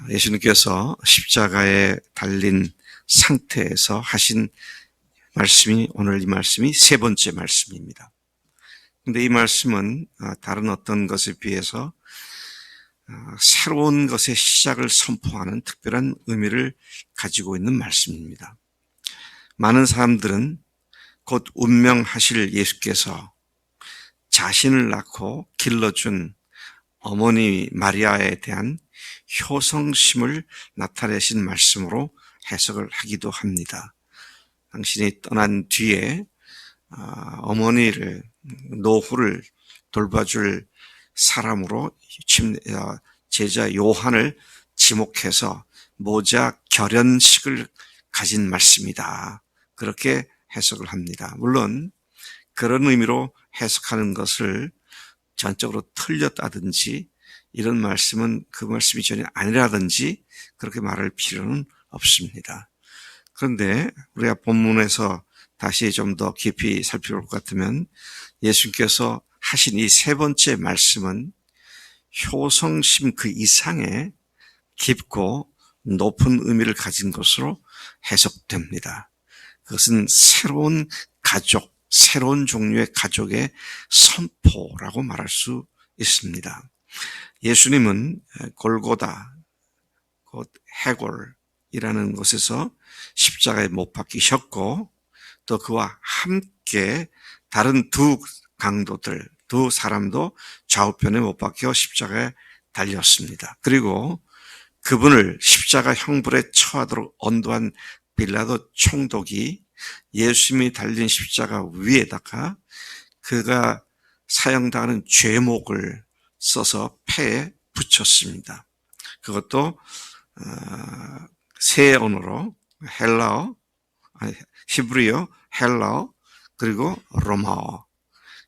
예수님께서 십자가에 달린 상태에서 하신 말씀이 오늘 이 말씀이 세 번째 말씀입니다. 근데 이 말씀은 다른 어떤 것에 비해서 새로운 것의 시작을 선포하는 특별한 의미를 가지고 있는 말씀입니다. 많은 사람들은 곧 운명하실 예수께서 자신을 낳고 길러준 어머니 마리아에 대한 효성심을 나타내신 말씀으로 해석을 하기도 합니다. 당신이 떠난 뒤에 어머니를, 노후를 돌봐줄 사람으로 제자 요한을 지목해서 모자 결연식을 가진 말씀이다. 그렇게 해석을 합니다. 물론 그런 의미로 해석하는 것을 전적으로 틀렸다든지 이런 말씀은 그 말씀이 전혀 아니라든지 그렇게 말할 필요는 없습니다. 그런데 우리가 본문에서 다시 좀 더 깊이 살펴볼 것 같으면 예수님께서 하신 이 세 번째 말씀은 효성심 그 이상의 깊고 높은 의미를 가진 것으로 해석됩니다. 그것은 새로운 가족, 새로운 종류의 가족의 선포라고 말할 수 있습니다. 예수님은 골고다, 곧 해골이라는 곳에서 십자가에 못 박히셨고 또 그와 함께 다른 두 강도들, 두 사람도 좌우편에 못 박혀 십자가에 달렸습니다. 그리고 그분을 십자가 형벌에 처하도록 언도한 빌라도 총독이 예수님이 달린 십자가 위에다가 그가 사형당하는 죄목을 써서 폐에 붙였습니다. 그것도 세 언어로 헬라어, 히브리어, 헬라어, 그리고 로마어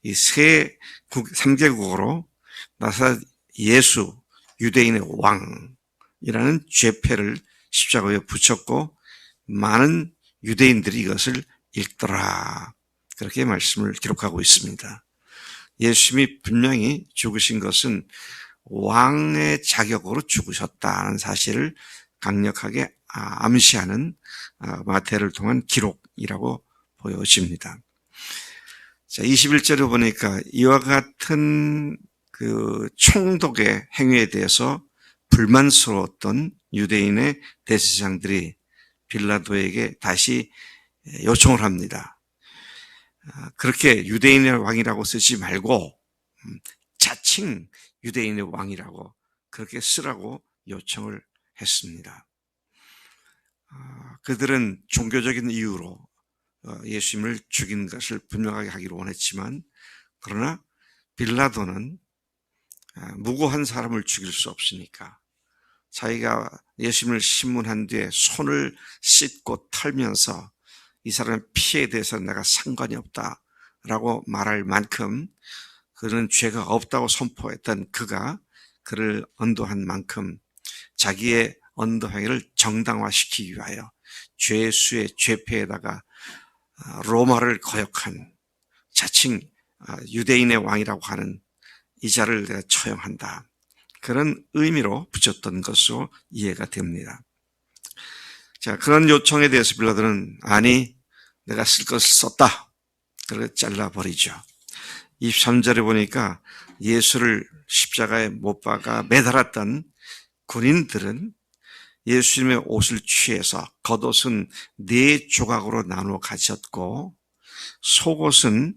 이 세 3개국어로 나사 예수 유대인의 왕이라는 죄패를 십자가에 붙였고 많은 유대인들이 이것을 읽더라. 그렇게 말씀을 기록하고 있습니다. 예수님이 분명히 죽으신 것은 왕의 자격으로 죽으셨다는 사실을 강력하게 암시하는 마태를 통한 기록이라고 보여집니다. 자, 21절에 보니까 이와 같은 그 총독의 행위에 대해서 불만스러웠던 유대인의 대제사장들이 빌라도에게 다시 요청을 합니다. 그렇게 유대인의 왕이라고 쓰지 말고 자칭 유대인의 왕이라고 그렇게 쓰라고 요청을 했습니다. 그들은 종교적인 이유로 예수님을 죽인 것을 분명하게 하기를 원했지만 그러나 빌라도는 무고한 사람을 죽일 수 없으니까 자기가 예수님을 신문한 뒤에 손을 씻고 털면서 이 사람의 피해에 대해서 내가 상관이 없다라고 말할 만큼 그는 죄가 없다고 선포했던 그가 그를 언도한 만큼 자기의 언도 행위를 정당화시키기 위하여 죄수의 죄패에다가 로마를 거역한 자칭 유대인의 왕이라고 하는 이 자를 내가 처형한다. 그런 의미로 붙였던 것으로 이해가 됩니다. 자, 그런 요청에 대해서 빌라도는 아니, 내가 쓸 것을 썼다. 그렇게 잘라버리죠. 23절에 보니까 예수를 십자가에 못 박아 매달았던 군인들은 예수님의 옷을 취해서 겉옷은 4조각으로 나누어 가졌고 속옷은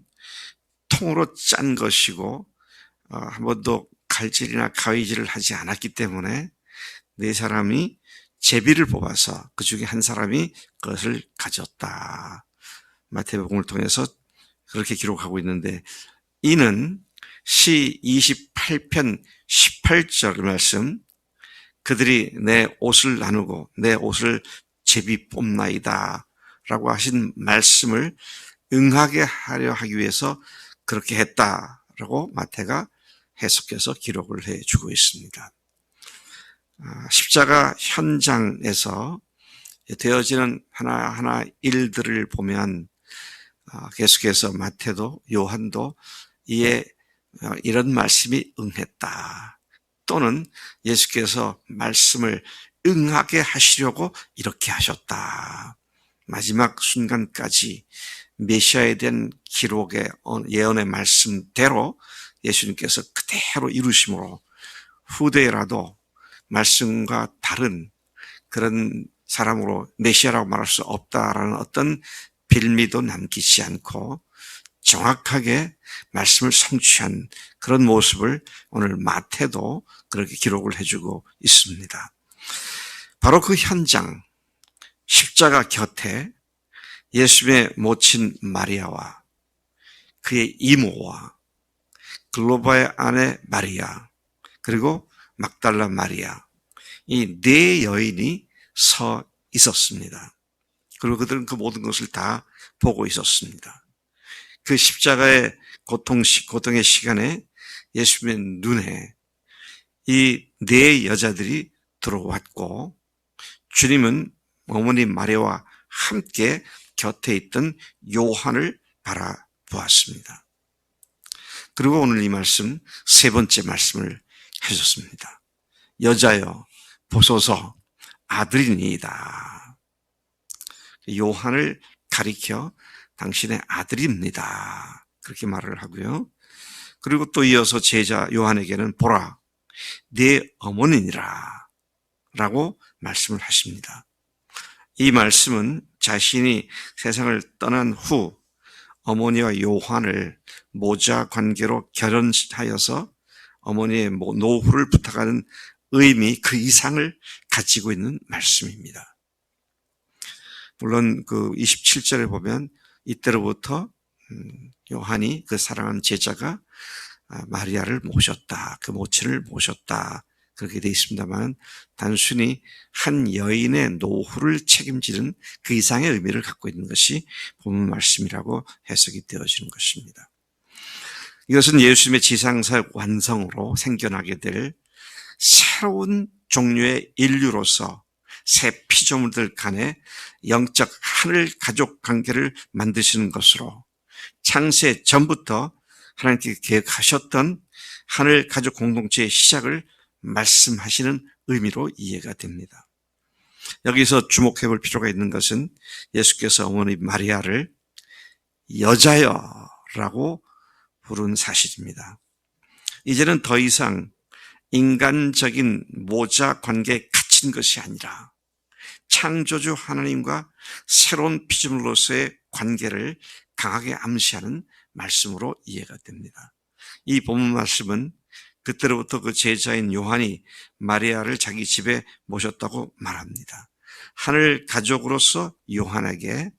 통으로 짠 것이고 한 번도 칼질이나 가위질을 하지 않았기 때문에 4사람이 제비를 뽑아서 그 중에 한 사람이 그것을 가졌다. 마태복음을 통해서 그렇게 기록하고 있는데 이는 시 28편 18절 말씀 그들이 내 옷을 나누고 내 옷을 제비 뽑나이다 라고 하신 말씀을 응하게 하려 하기 위해서 그렇게 했다라고 마태가 해석해서 기록을 해주고 있습니다. 십자가 현장에서 되어지는 하나하나 일들을 보면 계속해서 마태도 요한도 이에 이런 말씀이 응했다. 또는 예수께서 말씀을 응하게 하시려고 이렇게 하셨다. 마지막 순간까지 메시아에 대한 기록의 예언의 말씀대로 예수님께서 그대로 이루심으로 후대라도 말씀과 다른 그런 사람으로 메시아라고 말할 수 없다라는 어떤 빌미도 남기지 않고 정확하게 말씀을 성취한 그런 모습을 오늘 마태도 그렇게 기록을 해주고 있습니다. 바로 그 현장, 십자가 곁에 예수님의 모친 마리아와 그의 이모와 글로바의 아내 마리아, 그리고 막달라 마리아, 이 네 여인이 서 있었습니다. 그리고 그들은 그 모든 것을 다 보고 있었습니다. 그 십자가의 고통의 시간에 예수님의 눈에 이 네 여자들이 들어왔고, 주님은 어머니 마리아와 함께 곁에 있던 요한을 바라보았습니다. 그리고 오늘 이 말씀, 세 번째 말씀을 하셨습니다. 여자여 보소서 아들이니이다. 요한을 가리켜 당신의 아들입니다. 그렇게 말을 하고요. 그리고 또 이어서 제자 요한에게는 보라 네 어머니니라 라고 말씀을 하십니다. 이 말씀은 자신이 세상을 떠난 후 어머니와 요한을 모자 관계로 결혼하여서 어머니의 노후를 부탁하는 의미 그 이상을 가지고 있는 말씀입니다. 물론 그 27절에 보면 이때로부터 요한이 그 사랑하는 제자가 마리아를 모셨다. 그 모친을 모셨다. 그렇게 되어 있습니다만 단순히 한 여인의 노후를 책임지는 그 이상의 의미를 갖고 있는 것이 본문 말씀이라고 해석이 되어지는 것입니다. 이것은 예수님의 지상사역 완성으로 생겨나게 될 새로운 종류의 인류로서 새 피조물들 간의 영적 하늘 가족 관계를 만드시는 것으로 창세 전부터 하나님께서 계획하셨던 하늘 가족 공동체의 시작을 말씀하시는 의미로 이해가 됩니다. 여기서 주목해 볼 필요가 있는 것은 예수께서 어머니 마리아를 여자여라고 부른 사실입니다. 이제는 더 이상 인간적인 모자 관계에 갇힌 것이 아니라 창조주 하나님과 새로운 피조물로서의 관계를 강하게 암시하는 말씀으로 이해가 됩니다. 이 본문 말씀은 그때로부터 그 제자인 요한이 마리아를 자기 집에 모셨다고 말합니다. 하늘 가족으로서 요한에게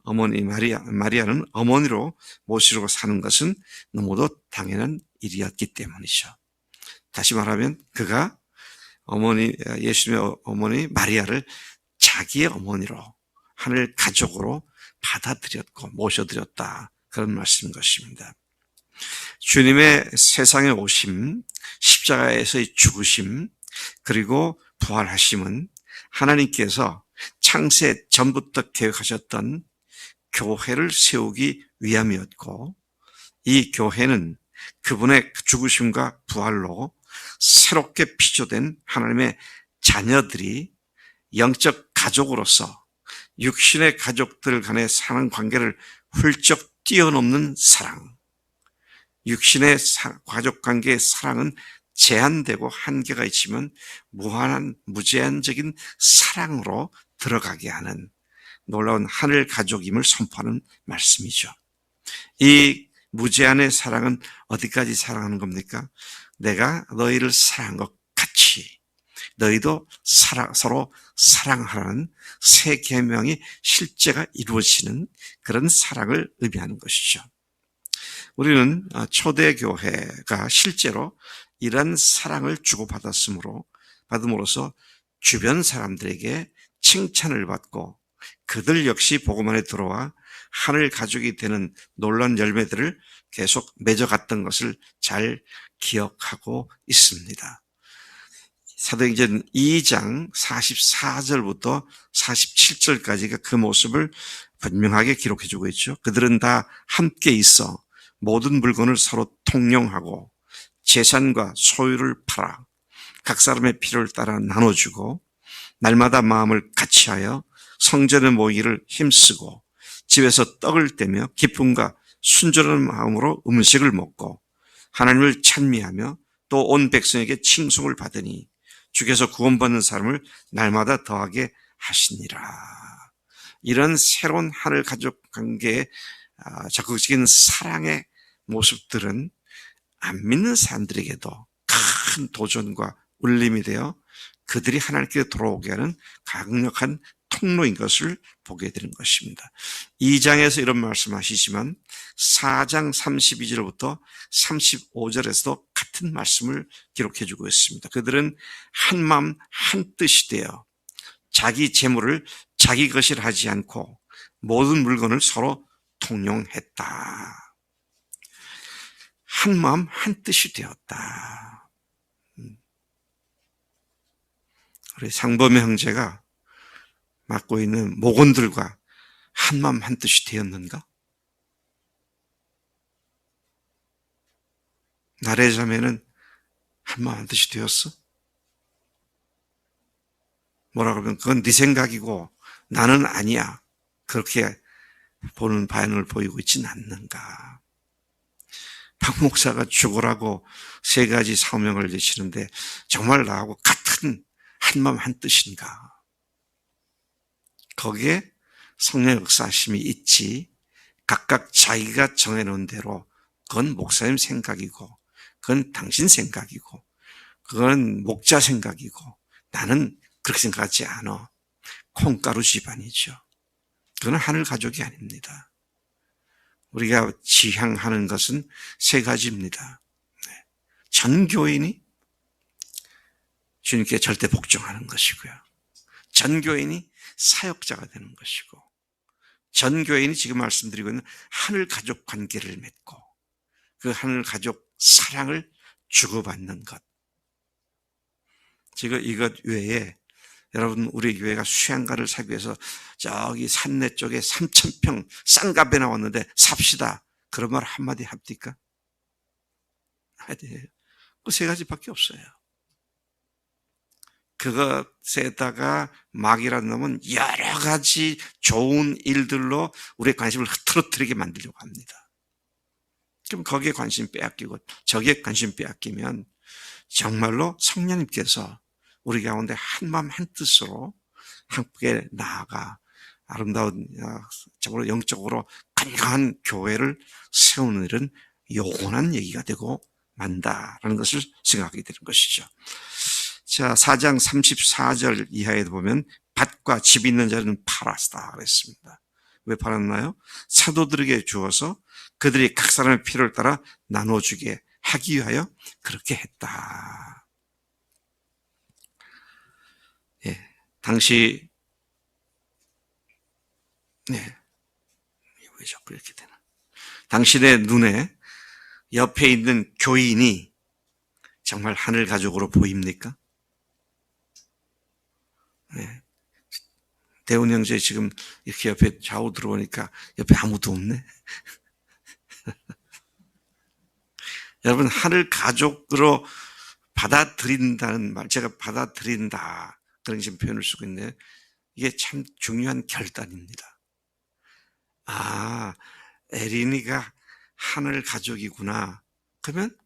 어머니 마리아는 어머니로 모시려고 사는 것은 너무도 당연한 일이었기 때문이죠. 다시 말하면 그가 예수님의 어머니 마리아를 자기의 어머니로 하늘 가족으로 받아들였고 모셔드렸다. 그런 말씀인 것입니다. 주님의 세상에 오심, 십자가에서의 죽으심, 그리고 부활하심은 하나님께서 창세 전부터 계획하셨던 교회를 세우기 위함이었고, 이 교회는 그분의 죽으심과 부활로 새롭게 피조된 하나님의 자녀들이 영적 가족으로서 육신의 가족들 간의 사랑 관계를 훌쩍 뛰어넘는 사랑, 육신의 가족 관계의 사랑은 제한되고 한계가 있지만 무한한 무제한적인 사랑으로 들어가게 하는 놀라운 하늘 가족임을 선포하는 말씀이죠. 이 무제한의 사랑은 어디까지 사랑하는 겁니까? 내가 너희를 사랑한 것 같이 너희도 서로 사랑하라는 새 계명이 실제가 이루어지는 그런 사랑을 의미하는 것이죠. 우리는 초대교회가 실제로 이런 사랑을 받음으로써 주변 사람들에게 칭찬을 받고 그들 역시 복음 안에 들어와 하늘 가족이 되는 놀라운 열매들을 계속 맺어갔던 것을 잘 기억하고 있습니다. 사도행전 2장 44절부터 47절까지가 그 모습을 분명하게 기록해주고 있죠. 그들은 다 함께 있어 모든 물건을 서로 통용하고 재산과 소유를 팔아 각 사람의 필요를 따라 나눠주고 날마다 마음을 같이하여 성전에 모이기를 힘쓰고 집에서 떡을 떼며 기쁨과 순전한 마음으로 음식을 먹고 하나님을 찬미하며 또 온 백성에게 칭송을 받으니 주께서 구원받는 사람을 날마다 더하게 하시니라. 이런 새로운 하늘 가족 관계의 적극적인 사랑의 모습들은 안 믿는 사람들에게도 큰 도전과 울림이 되어 그들이 하나님께 돌아오게 하는 강력한 통로인 것을 보게 되는 것입니다. 2장에서 이런 말씀하시지만 4장 32절부터 35절에서도 같은 말씀을 기록해 주고 있습니다. 그들은 한 마음 한 뜻이 되어 자기 재물을 자기 것이라 하지 않고 모든 물건을 서로 통용했다. 한 마음 한 뜻이 되었다. 우리 상범의 형제가 맡고 있는 목원들과 한 마음 한 뜻이 되었는가? 나래 자매는 한 마음 한 뜻이 되었어? 뭐라 그러면 그건 네 생각이고 나는 아니야. 그렇게 보는 반응을 보이고 있지는 않는가? 박 목사가 죽으라고 3가지 사명을 내시는데 정말 나하고 같은 한 마음 한 뜻인가? 거기에 성령의 역사하심이 있지 각각 자기가 정해놓은 대로 그건 목사님 생각이고 그건 당신 생각이고 그건 목자 생각이고 나는 그렇게 생각하지 않아. 콩가루 집안이죠. 그건 하늘 가족이 아닙니다. 우리가 지향하는 것은 3가지입니다. 전 교인이 주님께 절대 복종하는 것이고요. 전 교인이 사역자가 되는 것이고 전 교인이 지금 말씀드리고 있는 하늘 가족 관계를 맺고 그 하늘 가족 사랑을 주고받는 것. 지금 이것 외에 여러분 우리 교회가 수양가를 사기 위해서 저기 산내 쪽에 3,000평 싼 값에 나왔는데 삽시다. 그런 말 한마디 합니까? 아니에요. 그 3가지밖에 없어요. 그것에다가 막이라는 놈은 여러 가지 좋은 일들로 우리의 관심을 흐트러뜨리게 만들려고 합니다. 그럼 거기에 관심 빼앗기고 저기에 관심 빼앗기면 정말로 성령님께서 우리 가운데 한 마음 한 뜻으로 함께 나아가 아름다운 정말로 영적으로 건강한 교회를 세우는 일은 요원한 얘기가 되고 만다라는 것을 생각하게 되는 것이죠. 자, 4장 34절 이하에도 보면 밭과 집 있는 자는 팔았다 그랬습니다. 왜 팔았나요? 사도들에게 주어서 그들이 각 사람의 필요를 따라 나눠주게 하기 위하여 그렇게 했다. 예, 당시 왜 자꾸 이렇게 되나? 당신의 눈에 옆에 있는 교인이 정말 하늘 가족으로 보입니까? 네. 대훈 형제 지금 이렇게 옆에 좌우 들어보니까 옆에 아무도 없네. 여러분 하늘 가족으로 받아들인다는 말, 제가 받아들인다 그런 지금 표현을 쓰고 있는데 이게 참 중요한 결단입니다. 아, 에린이가 하늘 가족이구나. 그러면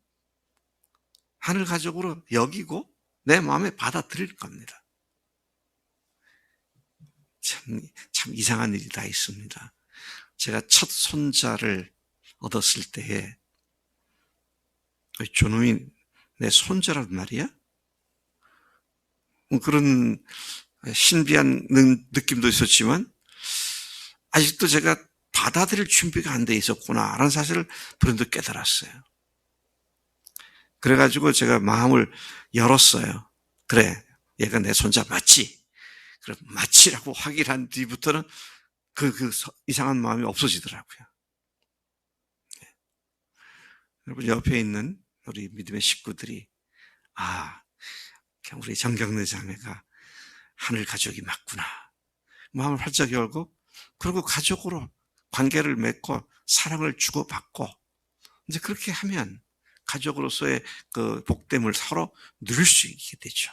하늘 가족으로 여기고 내 마음에 받아들일 겁니다. 참 이상한 일이 다 있습니다. 제가 첫 손자를 얻었을 때에 저놈이 내 손자란 말이야? 그런 신비한 느낌도 있었지만 아직도 제가 받아들일 준비가 안 돼 있었구나라는 사실을 불현듯 깨달았어요. 그래가지고 제가 마음을 열었어요. 그래, 얘가 내 손자 맞지? 그럼 맞지라고 확인한 뒤부터는 그 이상한 마음이 없어지더라고요. 네. 여러분 옆에 있는 우리 믿음의 식구들이 그냥 우리 정경래 자매가 하늘 가족이 맞구나. 마음을 활짝 열고 그리고 가족으로 관계를 맺고 사랑을 주고받고 이제 그렇게 하면 가족으로서의 그 복됨을 서로 누릴 수 있게 되죠.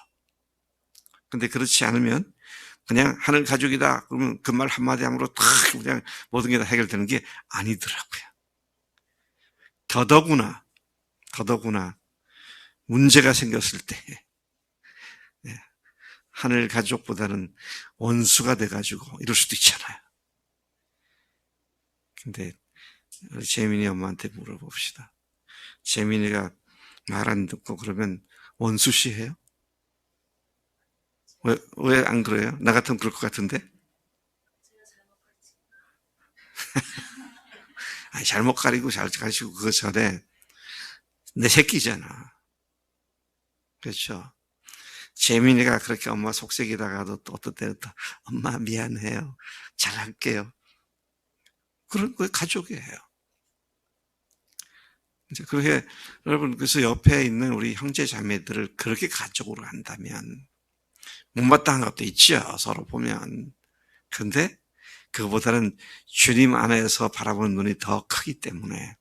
근데 그렇지 않으면 그냥 하늘 가족이다 그러면 그 말 한마디 함으로 다 그냥 모든 게 다 해결되는 게 아니더라고요. 더더구나 문제가 생겼을 때 하늘 가족보다는 원수가 돼가지고 이럴 수도 있잖아요. 근데 우리 재민이 엄마한테 물어봅시다. 재민이가 말 안 듣고 그러면 원수시해요? 왜 안 그래요? 나 같으면 그럴 것 같은데? 아니, 잘못 가리고 잘 가시고 그거 전에 내 새끼잖아. 그렇죠? 재민이가 그렇게 엄마 속색이다가도 또 어떤 때는 또 엄마 미안해요. 잘할게요. 그런 거 가족이에요. 이제 그렇게 여러분 그래서 옆에 있는 우리 형제 자매들을 그렇게 가족으로 한다면 못마땅한 것도 있죠. 서로 보면. 그런데 그거보다는 주님 안에서 바라보는 눈이 더 크기 때문에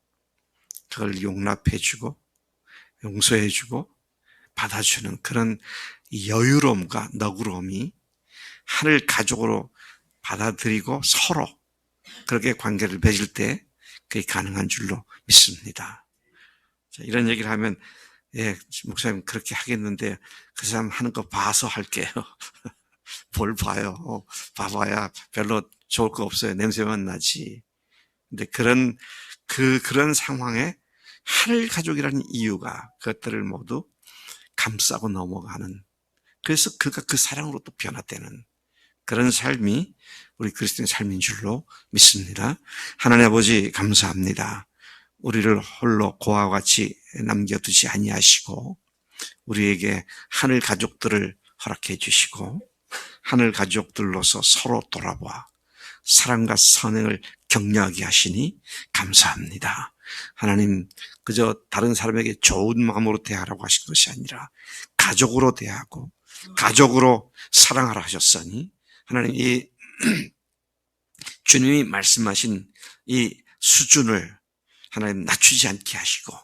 그걸 용납해주고 용서해주고 받아주는 그런 여유로움과 너그러움이 하늘 가족으로 받아들이고 서로 그렇게 관계를 맺을 때 그게 가능한 줄로 믿습니다. 자, 이런 얘기를 하면 예, 목사님 그렇게 하겠는데 그 사람 하는 거 봐서 할게요. 뭘 봐요? 봐봐야 별로 좋을 거 없어요. 냄새만 나지. 근데 그런 상황에 하늘 가족이라는 이유가 그것들을 모두 감싸고 넘어가는 그래서 그가 그 사랑으로 또 변화되는 그런 삶이 우리 그리스도인의 삶인 줄로 믿습니다. 하나님 아버지 감사합니다. 우리를 홀로 고아와 같이 남겨두지 아니하시고 우리에게 하늘 가족들을 허락해 주시고 하늘 가족들로서 서로 돌아봐 사랑과 선행을 격려하게 하시니 감사합니다. 하나님 그저 다른 사람에게 좋은 마음으로 대하라고 하신 것이 아니라 가족으로 대하고 가족으로 사랑하라 하셨으니 하나님 이 주님이 말씀하신 이 수준을 하나님 낮추지 않게 하시고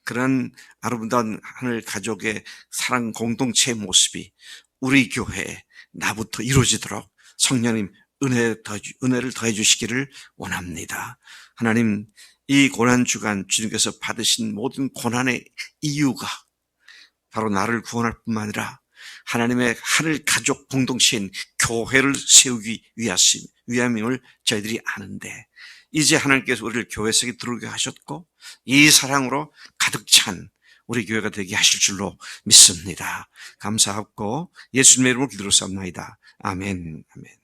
그런 아름다운 하늘 가족의 사랑 공동체의 모습이 우리 교회에 나부터 이루어지도록 성령님 은혜를 더해 주시기를 원합니다. 하나님 이 고난주간 주님께서 받으신 모든 고난의 이유가 바로 나를 구원할 뿐만 아니라 하나님의 하늘 가족 공동체인 교회를 세우기 위함임을 저희들이 아는데 이제 하나님께서 우리를 교회 속에 들어오게 하셨고 이 사랑으로 가득 찬 우리 교회가 되게 하실 줄로 믿습니다. 감사하고 예수님의 이름으로 기도로 삼나이다. 아멘. 아멘.